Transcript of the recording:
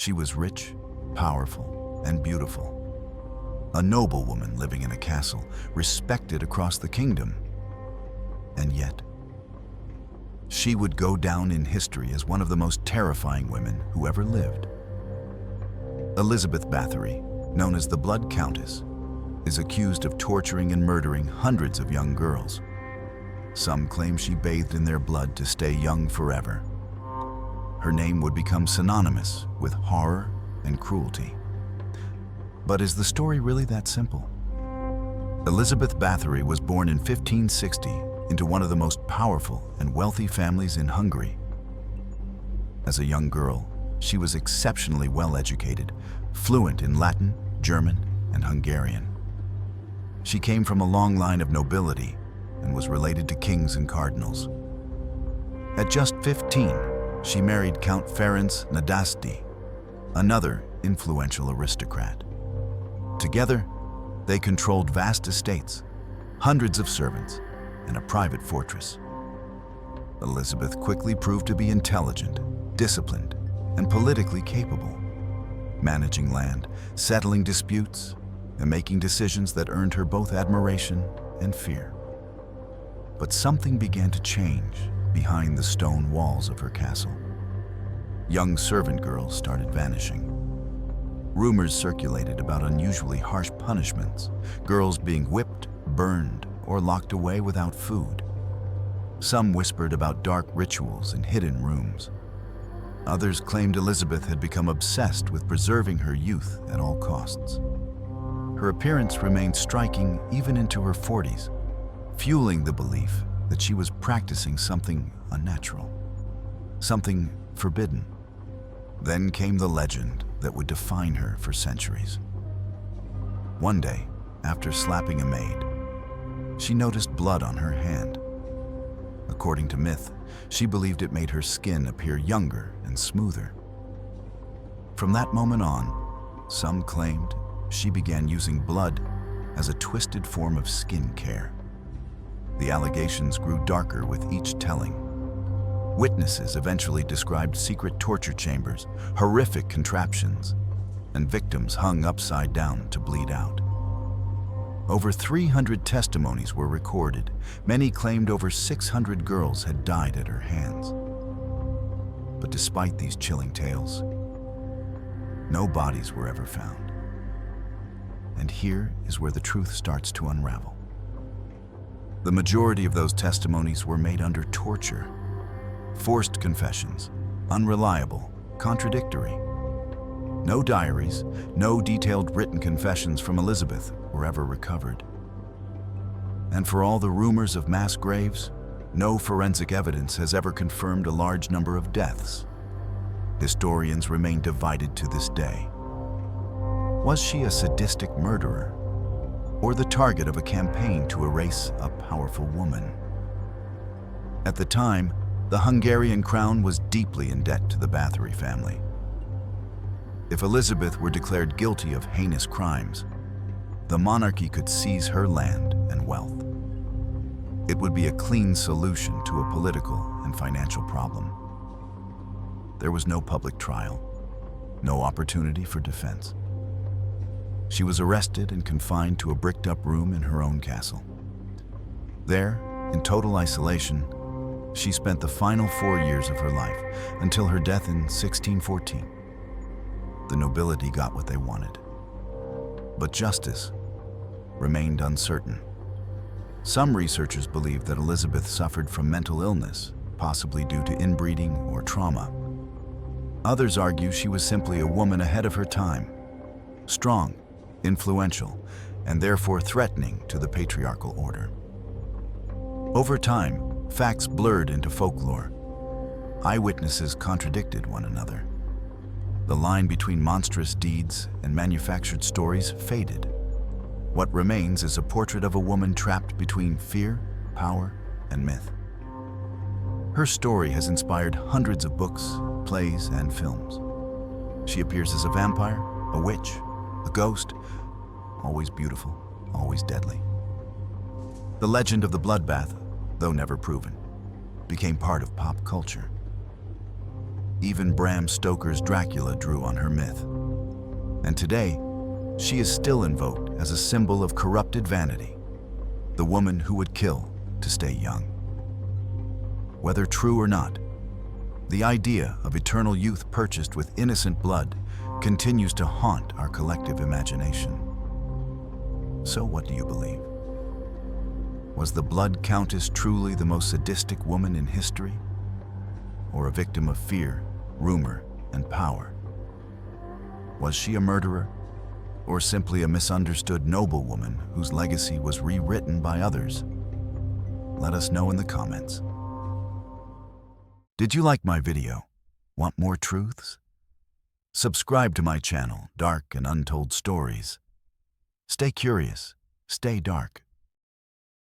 She was rich, powerful, and beautiful. A noblewoman living in a castle, respected across the kingdom. And yet, she would go down in history as one of the most terrifying women who ever lived. Elizabeth Báthory, known as the Blood Countess, is accused of torturing and murdering hundreds of young girls. Some claim she bathed in their blood to stay young forever. Her name would become synonymous with horror and cruelty. But is the story really that simple? Elizabeth Báthory was born in 1560 into one of the most powerful and wealthy families in Hungary. As a young girl, she was exceptionally well educated, fluent in Latin, German, and Hungarian. She came from a long line of nobility and was related to kings and cardinals. At just 15, she married Count Ferenc Nadasdy, another influential aristocrat. Together, they controlled vast estates, hundreds of servants, and a private fortress. Elizabeth quickly proved to be intelligent, disciplined, and politically capable, managing land, settling disputes, and making decisions that earned her both admiration and fear. But something began to change behind the stone walls of her castle. Young servant girls started vanishing. Rumors circulated about unusually harsh punishments, girls being whipped, burned, or locked away without food. Some whispered about dark rituals in hidden rooms. Others claimed Elizabeth had become obsessed with preserving her youth at all costs. Her appearance remained striking even into her 40s, fueling the belief that she was practicing something unnatural, something forbidden. Then came the legend that would define her for centuries. One day, after slapping a maid, she noticed blood on her hand. According to myth, she believed it made her skin appear younger and smoother. From that moment on, some claimed she began using blood as a twisted form of skin care. The allegations grew darker with each telling. Witnesses eventually described secret torture chambers, horrific contraptions, and victims hung upside down to bleed out. Over 300 testimonies were recorded. Many claimed over 600 girls had died at her hands. But despite these chilling tales, no bodies were ever found. And here is where the truth starts to unravel. The majority of those testimonies were made under torture. Forced confessions, unreliable, contradictory. No diaries, no detailed written confessions from Elizabeth were ever recovered. And for all the rumors of mass graves, no forensic evidence has ever confirmed a large number of deaths. Historians remain divided to this day. Was she a sadistic murderer, or the target of a campaign to erase a powerful woman? At the time, the Hungarian crown was deeply in debt to the Báthory family. If Elizabeth were declared guilty of heinous crimes, the monarchy could seize her land and wealth. It would be a clean solution to a political and financial problem. There was no public trial, no opportunity for defense. She was arrested and confined to a bricked-up room in her own castle. There, in total isolation, she spent the final 4 years of her life until her death in 1614. The nobility got what they wanted, but justice remained uncertain. Some researchers believe that Elizabeth suffered from mental illness, possibly due to inbreeding or trauma. Others argue she was simply a woman ahead of her time, strong, influential, and therefore threatening to the patriarchal order. Over time, facts blurred into folklore. Eyewitnesses contradicted one another. The line between monstrous deeds and manufactured stories faded. What remains is a portrait of a woman trapped between fear, power, and myth. Her story has inspired hundreds of books, plays, and films. She appears as a vampire, a witch, a ghost, always beautiful, always deadly. The legend of the bloodbath, though never proven, became part of pop culture. Even Bram Stoker's Dracula drew on her myth. And today, she is still invoked as a symbol of corrupted vanity, the woman who would kill to stay young. Whether true or not, the idea of eternal youth purchased with innocent blood continues to haunt our collective imagination. So what do you believe? Was the Blood Countess truly the most sadistic woman in history? Or a victim of fear, rumor, and power? Was she a murderer? Or simply a misunderstood noblewoman whose legacy was rewritten by others? Let us know in the comments. Did you like my video? Want more truths? Subscribe to my channel, Dark and Untold Stories. Stay curious, stay dark.